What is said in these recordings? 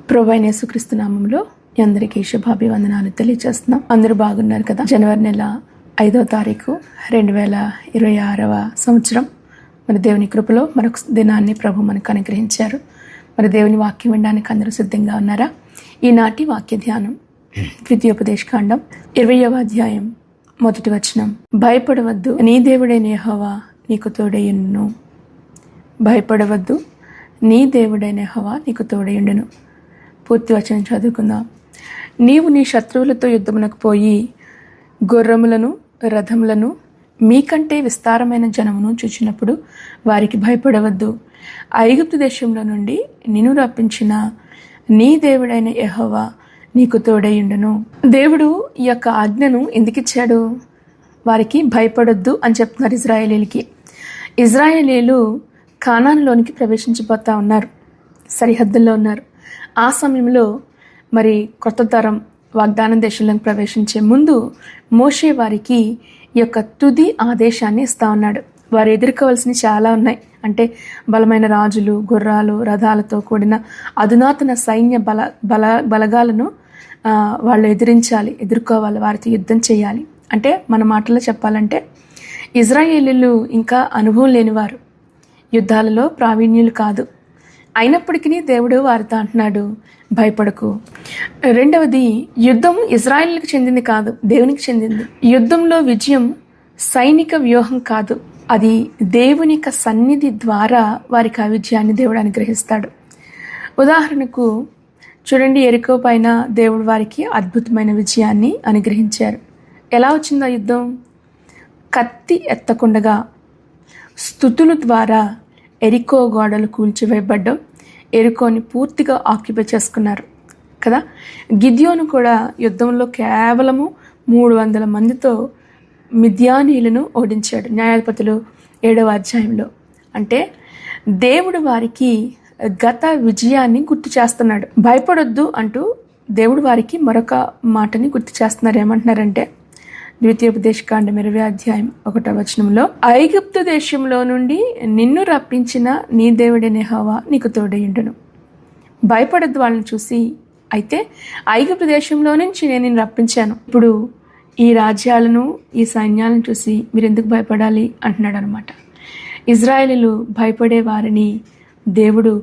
ప్రభువైన యేసుక్రీస్తు నామములో మీ అందరికీ శుభాభివందనాలు తెలియజేస్తున్నాం. అందరూ బాగున్నారు కదా? జనవరి నెల 5వ తారీఖు 2026వ సంవత్సరం. మరి దేవుని కృపలో మరొక దినాన్ని ప్రభు మనకు అనుగ్రహించారు. మరి దేవుని వాక్యం వినడానికి అందరూ సిద్ధంగా ఉన్నారా? ఈనాటి వాక్య ధ్యానం ద్వితీయోపదేశకాండం 20వ అధ్యాయం 1వ వచనం. భయపడవద్దు, నీ దేవుడైన యెహోవా నీకు తోడయుండును. భయపడవద్దు, నీ దేవుడైన యెహోవా నీకు తోడయుండును. పూర్తి వచనం చదువుకుందాం. నీవు నీ శత్రువులతో యుద్ధమునకు పోయి గుర్రములను రథములను మీకంటే విస్తారమైన జనమును చూచినప్పుడు వారికి భయపడవద్దు. ఐగుప్తు దేశంలో నుండి నిన్ను రప్పించిన నీ దేవుడైన యెహోవా నీకు తోడయుండును. దేవుడు ఈ యొక్క ఆజ్ఞను ఎందుకు ఇచ్చాడు? వారికి భయపడొద్దు అని చెప్తున్నారు ఇజ్రాయేలీలకి. ఇజ్రాయేలీలు కానానులోనికి ప్రవేశించిపోతా ఉన్నారు, సరిహద్దుల్లో ఉన్నారు. ఆ సమయంలో మరి కొత్త తరం వాగ్దాన దేశంలోకి ప్రవేశించే ముందు మోషే వారికి ఈ యొక్క తుది ఆదేశాన్ని ఇస్తా ఉన్నాడు. వారు ఎదుర్కోవాల్సినవి చాలా ఉన్నాయి. అంటే బలమైన రాజులు, గుర్రాలు, రథాలతో కూడిన అధునాతన సైన్య బలగాలను వాళ్ళు ఎదుర్కోవాలి, వారితో యుద్ధం చేయాలి. అంటే మన మాటల్లో చెప్పాలంటే ఇజ్రాయేలీలు ఇంకా అనుభవం లేనివారు, యుద్ధాలలో ప్రావీణ్యులు కాదు. అయినప్పటికీ దేవుడు వారితో అంటున్నాడు, భయపడకు. రెండవది, యుద్ధం ఇజ్రాయేలుకి చెందింది కాదు, దేవునికి చెందింది. యుద్ధంలో విజయం సైనిక వ్యూహం కాదు, అది దేవుని యొక్క సన్నిధి ద్వారా వారికి ఆ విజయాన్ని దేవుడు అనుగ్రహిస్తాడు. ఉదాహరణకు చూడండి, యెరికో పైన దేవుడు వారికి అద్భుతమైన విజయాన్ని అనుగ్రహించారు. ఎలా వచ్చింది ఆ యుద్ధం? కత్తి ఎత్తకుండగా స్తుతుల ద్వారా ఎరికో గోడలు కూల్చివేయబడ్డం, ఎరికోని పూర్తిగా ఆక్యుపై చేసుకున్నారు కదా. గిద్యోను కూడా యుద్ధంలో కేవలము 300 మందితో మిద్యానీయులను ఓడించాడు, న్యాయాధిపతులు 7వ అధ్యాయంలో. అంటే దేవుడు వారికి గత విజయాన్ని గుర్తు చేస్తున్నాడు. భయపడొద్దు అంటూ దేవుడు వారికి మరొక మాటని గుర్తు చేస్తున్నారు. ఏమంటున్నారంటే ద్వితీయోపదేశకాండం 20వ అధ్యాయం 1వ వచనంలో, ఐగుప్తు దేశంలో నుండి నిన్ను రప్పించిన నీ దేవుడైన యెహోవా నీకు తోడయుండును. భయపడద్దు వాళ్ళని చూసి. అయితే ఐగుప్తు దేశంలో నుంచి నేను నిన్ను రప్పించాను, ఇప్పుడు ఈ రాజ్యాలను, ఈ సైన్యాలను చూసి మీరు ఎందుకు భయపడాలి అంటున్నాడు అనమాట. ఇజ్రాయేలీలు భయపడే వారిని దేవుడు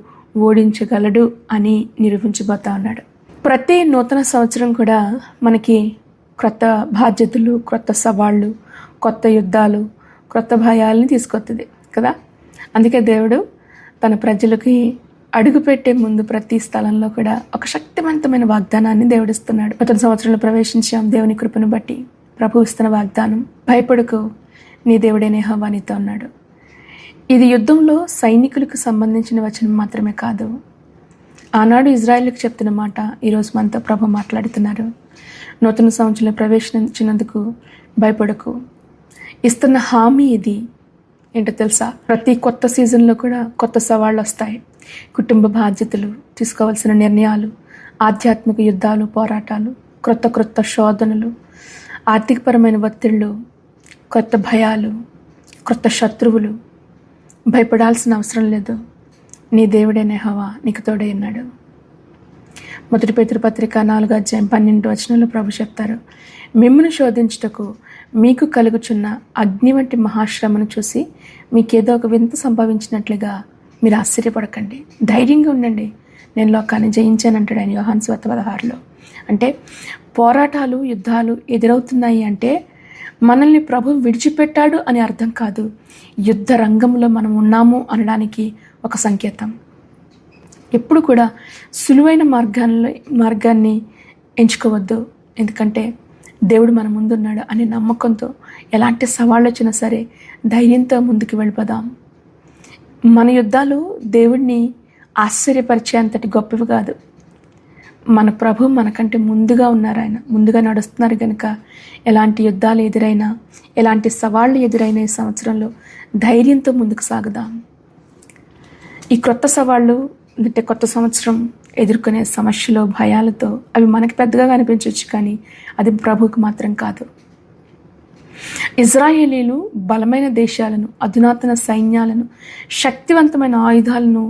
ఓడించగలడు అని నిరూపించబోతా ఉన్నాడు. ప్రతి నూతన సంవత్సరం కూడా మనకి క్రొత్త బాధ్యతలు, క్రొత్త సవాళ్ళు, కొత్త యుద్ధాలు, క్రొత్త భయాలని తీసుకొస్తుంది కదా. అందుకే దేవుడు తన ప్రజలకి అడుగుపెట్టే ముందు ప్రతి స్థలంలో కూడా ఒక శక్తివంతమైన వాగ్దానాన్ని దేవుడిస్తున్నాడు. నూతన సంవత్సరంలో ప్రవేశించాం దేవుని కృపను బట్టి. ప్రభు ఇస్తున్న వాగ్దానం, భయపడకు, నీ దేవుడైన యెహోవా నీతో ఉన్నాడు. ఇది యుద్ధంలో సైనికులకు సంబంధించిన వచనం మాత్రమే కాదు. ఆనాడు ఇజ్రాయేలుకి చెప్తున్న మాట ఈరోజు మనతో ప్రభు మాట్లాడుతున్నారు. నూతన సంవత్సరంలో ప్రవేశించినందుకు భయపడకు. ఇస్తున్న హామీ ఇది ఏంటో తెలుసా? ప్రతి కొత్త సీజన్లో కూడా కొత్త సవాళ్ళు వస్తాయి. కుటుంబ బాధ్యతలు, తీసుకోవాల్సిన నిర్ణయాలు, ఆధ్యాత్మిక యుద్ధాలు, పోరాటాలు, క్రొత్త శోధనలు, ఆర్థికపరమైన ఒత్తిళ్ళు, కొత్త భయాలు, కొత్త శత్రువులు. భయపడాల్సిన అవసరం లేదు, నీ దేవుడైన యెహోవా నీకు తోడై ఉన్నాడు. 1 పేతురు పత్రిక 4వ అధ్యాయం 12వ వచనంలో ప్రభు చెప్తారు, మిమ్మును శోధించుటకు మీకు కలుగుచున్న అగ్ని వంటి మహాశ్రమను చూసి మీకేదో ఒక వింత సంభవించినట్లుగా మీరు ఆశ్చర్యపడకండి, ధైర్యంగా ఉండండి, నేను లోకాన్ని జయించానంటాడు ఆయన యోహాను సువార్త 16లో. అంటే పోరాటాలు, యుద్ధాలు ఎదురవుతున్నాయి అంటే మనల్ని ప్రభు విడిచిపెట్టాడు అని అర్థం కాదు, యుద్ధ రంగంలో మనం ఉన్నాము అనడానికి ఒక సంకేతం. ఎప్పుడు కూడా సులువైన మార్గాన్ని ఎంచుకోవద్దు. ఎందుకంటే దేవుడు మన ముందున్నాడు అనే నమ్మకంతో ఎలాంటి సవాళ్ళు వచ్చినా సరే ధైర్యంతో ముందుకు వెళ్ళిపోదాం. మన యుద్ధాలు దేవుడిని ఆశ్చర్యపరిచే అంతటి గొప్పవి కాదు. మన ప్రభు మనకంటే ముందుగా ఉన్నారు, ఆయన ముందుగా నడుస్తున్నారు. కనుక ఎలాంటి యుద్ధాలు ఎదురైనా, ఎలాంటి సవాళ్ళు ఎదురైనా ఈ సంవత్సరంలో ధైర్యంతో ముందుకు సాగుదాం. ఈ క్రొత్త సవాళ్ళు అంటే కొత్త సంవత్సరం ఎదుర్కొనే సమస్యలు, భయాలతో అవి మనకి పెద్దగా కనిపించవచ్చు, కానీ అది ప్రభువుకు మాత్రం కాదు. ఇజ్రాయేలీలు బలమైన దేశాలను, అధునాతన సైన్యాలను, శక్తివంతమైన ఆయుధాలను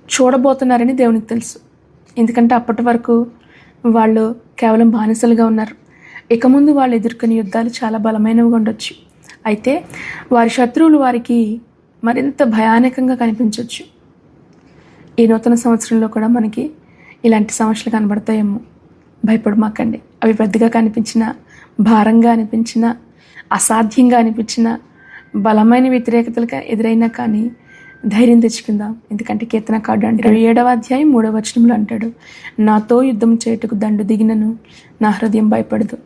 చూడబోతున్నారని దేవునికి తెలుసు. ఎందుకంటే అప్పటి వరకు వాళ్ళు కేవలం బానిసలుగా ఉన్నారు. ఇక ముందు వాళ్ళు ఎదుర్కొనే యుద్ధాలు చాలా బలమైనవిగా ఉండొచ్చు. అయితే వారి శత్రువులు వారికి మరింత భయానకంగా కనిపించవచ్చు. ఈ నూతన సంవత్సరంలో కూడా మనకి ఇలాంటి సమస్యలు కనబడతాయేమో. భయపడమాకండి. అవి పెద్దగా కనిపించినా, భారంగా అనిపించినా, అసాధ్యంగా అనిపించినా, బలమైన వ్యతిరేకతలు ఎదురైనా కానీ ధైర్యం తెచ్చుకుందాం. ఎందుకంటే కీర్తనకారుడు అంటే 27వ అధ్యాయం 3వ వచనంలో అంటాడు, నాతో యుద్ధం చేయుటకు దండు దిగినను నా హృదయం భయపడదు.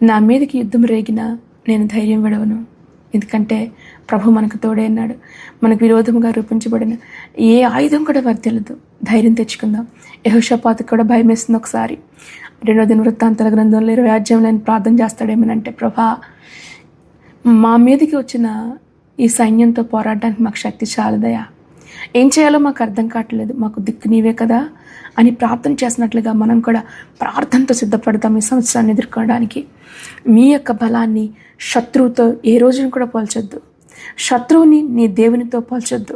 నా మీదకి యుద్ధం రేగినా నేను ధైర్యం విడవను. ఎందుకంటే ప్రభు మనకు తోడే ఉన్నాడు. మనకు విరోధముగా రూపించబడిన ఏ ఆయుధం కూడా వర్తిల్లదు. ధైర్యం తెచ్చుకుందాం. యెహోషాపాతుకు కూడా భయం వేస్తుంది. ఒకసారి 2వ దినవృత్తాంతాల గ్రంథంలో 20వ అధ్యాయంలో ఆయన ప్రార్థన చేస్తాడేమనంటే, ప్రభా, మా మీదకి వచ్చిన ఈ సైన్యంతో పోరాడడానికి మాకు శక్తి చాలదయా, ఏం చేయాలో మాకు అర్థం కావట్లేదు, మాకు దిక్కు నీవే కదా అని ప్రార్థన చేసినట్లుగా మనం కూడా ప్రార్థనతో సిద్ధపడతాం ఈ సంవత్సరాన్ని ఎదుర్కోవడానికి. మీ యొక్క బలాన్ని శత్రువుతో ఏ రోజున కూడా పోల్చొద్దు. శత్రువుని నీ దేవునితో పోల్చొద్దు.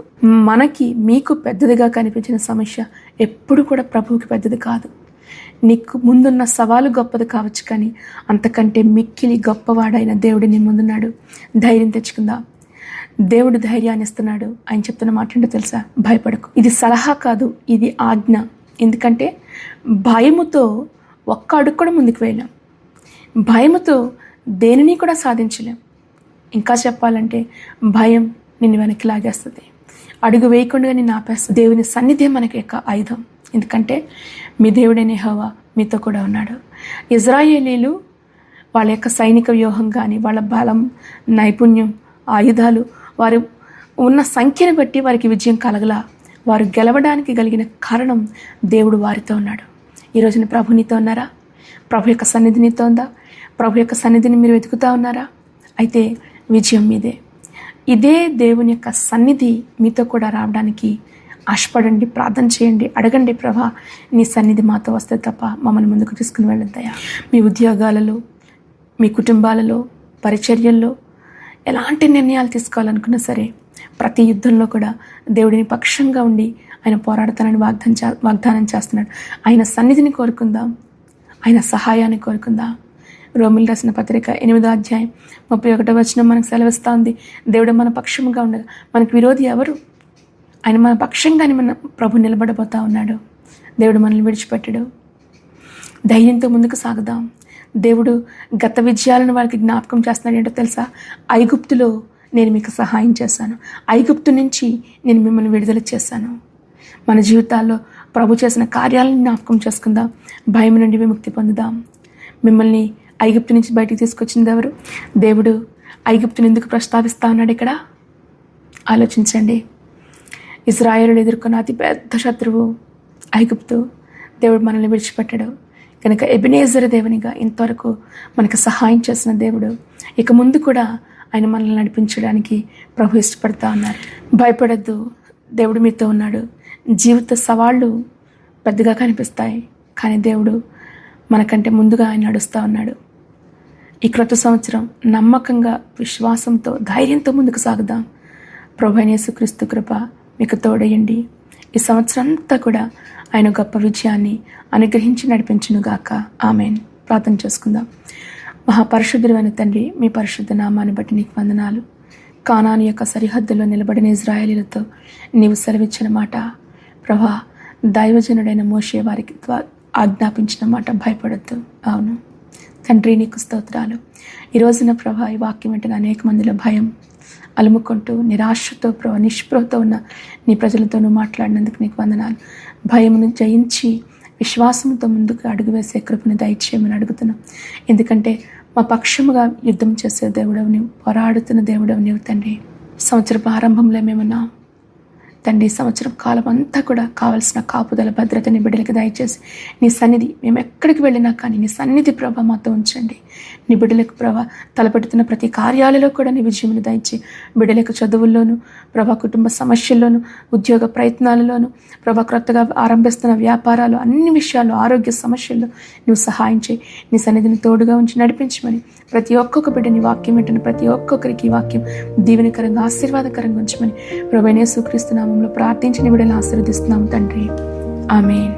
మీకు పెద్దదిగా కనిపించిన సమస్య ఎప్పుడు కూడా ప్రభువుకి పెద్దది కాదు. నీకు ముందున్న సవాలు గొప్పది కావచ్చు, కానీ అంతకంటే మిక్కిలి గొప్పవాడైన దేవుడు నీ ముందున్నాడు. ధైర్యం తెచ్చుకుందా. దేవుడు ధైర్యాన్ని ఇస్తున్నాడు. ఆయన చెప్తున్న మాట ఏంటో తెలుసా? భయపడకు. ఇది సలహా కాదు, ఇది ఆజ్ఞ. ఎందుకంటే భయముతో ఒక్క అడుగు కూడా ముందుకు వేయలేం. భయముతో దేనిని కూడా సాధించలేం. ఇంకా చెప్పాలంటే భయం నిన్ను వెనక్కి లాగేస్తుంది, అడుగు వేయకుండా నిన్ను ఆపేస్తుంది. దేవుని సన్నిధి మనకి యొక్క ఆయుధం. ఎందుకంటే మీ దేవుడైన యెహోవా మీతో కూడా ఉన్నాడు. ఇజ్రాయేలీలు వాళ్ళ యొక్క సైనిక వ్యూహం కానీ, వాళ్ళ బలం, నైపుణ్యం, ఆయుధాలు, వారు ఉన్న సంఖ్యను బట్టి వారికి విజయం కలగలా. వారు గెలవడానికి కలిగిన కారణం దేవుడు వారితో ఉన్నాడు. ఈ రోజున ప్రభు నీతో ఉన్నారా? ప్రభు యొక్క సన్నిధి నీతో ఉందా? ప్రభు యొక్క సన్నిధిని మీరు వెతుకుతా ఉన్నారా? అయితే విజయం మీదే. ఇదే దేవుని యొక్క సన్నిధి మీతో కూడా రావడానికి ఆశపడండి, ప్రార్థన చేయండి, అడగండి, ప్రభా నీ సన్నిధి మాతో వస్తే తప్ప మమ్మల్ని ముందుకు తీసుకుని వెళ్ళొద్దయ్యా. మీ ఉద్యోగాలలో, మీ కుటుంబాలలో, పరిచర్యల్లో ఎలాంటి నిర్ణయాలు తీసుకోవాలనుకున్నా సరే ప్రతి యుద్ధంలో కూడా దేవుడిని పక్షంగా ఉండి ఆయన పోరాడతానని వాగ్దానం చేస్తున్నాడు. ఆయన సన్నిధిని కోరుకుందాం, ఆయన సహాయాన్ని కోరుకుందాం. రోమిలు రాసిన పత్రిక 8వ అధ్యాయం 31వ వచనం మనకు సెలవిస్తూ ఉంది, దేవుడు మన పక్షంగా ఉండగా మనకు విరోధి ఎవరు? ఆయన మన పక్షంగానే మన ప్రభు నిలబడబోతా ఉన్నాడు. దేవుడు మనల్ని విడిచిపెట్టడు. ధైర్యంతో ముందుకు సాగుదాం. దేవుడు గత విజయాలను వాళ్ళకి జ్ఞాపకం చేస్తున్నాడు. ఏంటో తెలుసా? ఐగుప్తులో నేను మీకు సహాయం చేశాను, ఐగుప్తు నుంచి నేను మిమ్మల్ని విడుదల చేశాను. మన జీవితాల్లో ప్రభు చేసిన కార్యాలను జ్ఞాపకం చేసుకుందాం. భయం నుండి విముక్తి పొందుదాం. మిమ్మల్ని ఐగుప్తు నుంచి బయటికి తీసుకొచ్చింది ఎవరు? దేవుడు ఐగుప్తుని ఎందుకు ప్రస్తావిస్తా ఉన్నాడు ఇక్కడ? ఆలోచించండి. ఇశ్రాయేలును ఎదుర్కొన్న అతి పెద్ద శత్రువు ఐగుప్తు. దేవుడు మనల్ని విడిచిపెట్టాడు కనుక ఎబెనేజర్ దేవునిగా ఇంతవరకు మనకు సహాయం చేసిన దేవుడు ఇక ముందు కూడా ఆయన మనల్ని నడిపించడానికి ప్రభు ఇష్టపడతా ఉన్నారు. భయపడద్దు, దేవుడు మీతో ఉన్నాడు. జీవిత సవాళ్ళు పెద్దగా కనిపిస్తాయి, కానీ దేవుడు మనకంటే ముందుగా ఆయన నడుస్తూ ఉన్నాడు. ఈ క్రొత్త సంవత్సరం నమ్మకంగా, విశ్వాసంతో, ధైర్యంతో ముందుకు సాగుదాం. ప్రభువైన యేసుక్రీస్తు కృప మీకు తోడయండి. ఈ సంవత్సరం అంతా కూడా ఆయన గొప్ప విజయాన్ని అనుగ్రహించి నడిపించునుగాక. ఆమెన్. ప్రార్థన చేసుకుందాం. మహాపరిశుద్ధుడైన తండ్రి, మీ పరిశుద్ధ నామాన్ని బట్టి నీకు వందనాలు. కానాను యొక్క సరిహద్దులో నిలబడిన ఇజ్రాయేలీలతో నీవు సెలవిచ్చిన మాట ప్రభా, దైవజనుడైన మోషే వారికి ఆజ్ఞాపించిన మాట భయపడద్దు. అవును తండ్రి, నీకు స్తోత్రాలు. ఈ రోజున ప్రభా, ఈ వాక్యం వెంటనే అనేక మందిలో భయం అలుముకుంటూ నిరాశతో నిస్పృహతో ఉన్న నీ ప్రజలతోనూ మాట్లాడినందుకు నీకు వందనాలు. భయమును జయించి విశ్వాసంతో ముందుకు అడుగు వేసే కృపను దయచేయమని అడుగుతున్నాం. ఎందుకంటే మా పక్షముగా యుద్ధం చేసే దేవుడవు నీవు, పోరాడుతున్న దేవుడవు నీవు తండ్రి. సంవత్సరపు ఆరంభంలో మేమున్నాం తండ్రి. సంవత్సరం కాలం అంతా కూడా కావలసిన కాపుదల, భద్రతని బిడ్డలకి దయచేసి నీ సన్నిధి, మేము ఎక్కడికి వెళ్ళినా కానీ నీ సన్నిధి ప్రభా మాతో ఉంచండి. నీ బిడ్డలకు ప్రభా తలపెడుతున్న ప్రతి కార్యాలలో కూడా నీ విజయమును దయచి, బిడ్డలకు చదువుల్లోనూ ప్రభా, కుటుంబ సమస్యల్లోనూ, ఉద్యోగ ప్రయత్నాలలోనూ ప్రభా, క్రొత్తగా ఆరంభిస్తున్న వ్యాపారాలు, అన్ని విషయాల్లో, ఆరోగ్య సమస్యల్లో నువ్వు సహాయం చేయి. నీ సన్నిధిని తోడుగా ఉంచి నడిపించమని ప్రతి ఒక్కొక్క బిడ్డని వాక్యం వింటున్న ప్రతి ఒక్కొక్కరికి ఈ వాక్యం దీవెనకరంగా, ఆశీర్వాదకరంగా ఉంచమని ప్రభువైన యేసుక్రీస్తు నామములో ప్రార్థించిన బిడ్డలను ఆశీర్వదిస్తున్నాము తండ్రి. ఆమేన్.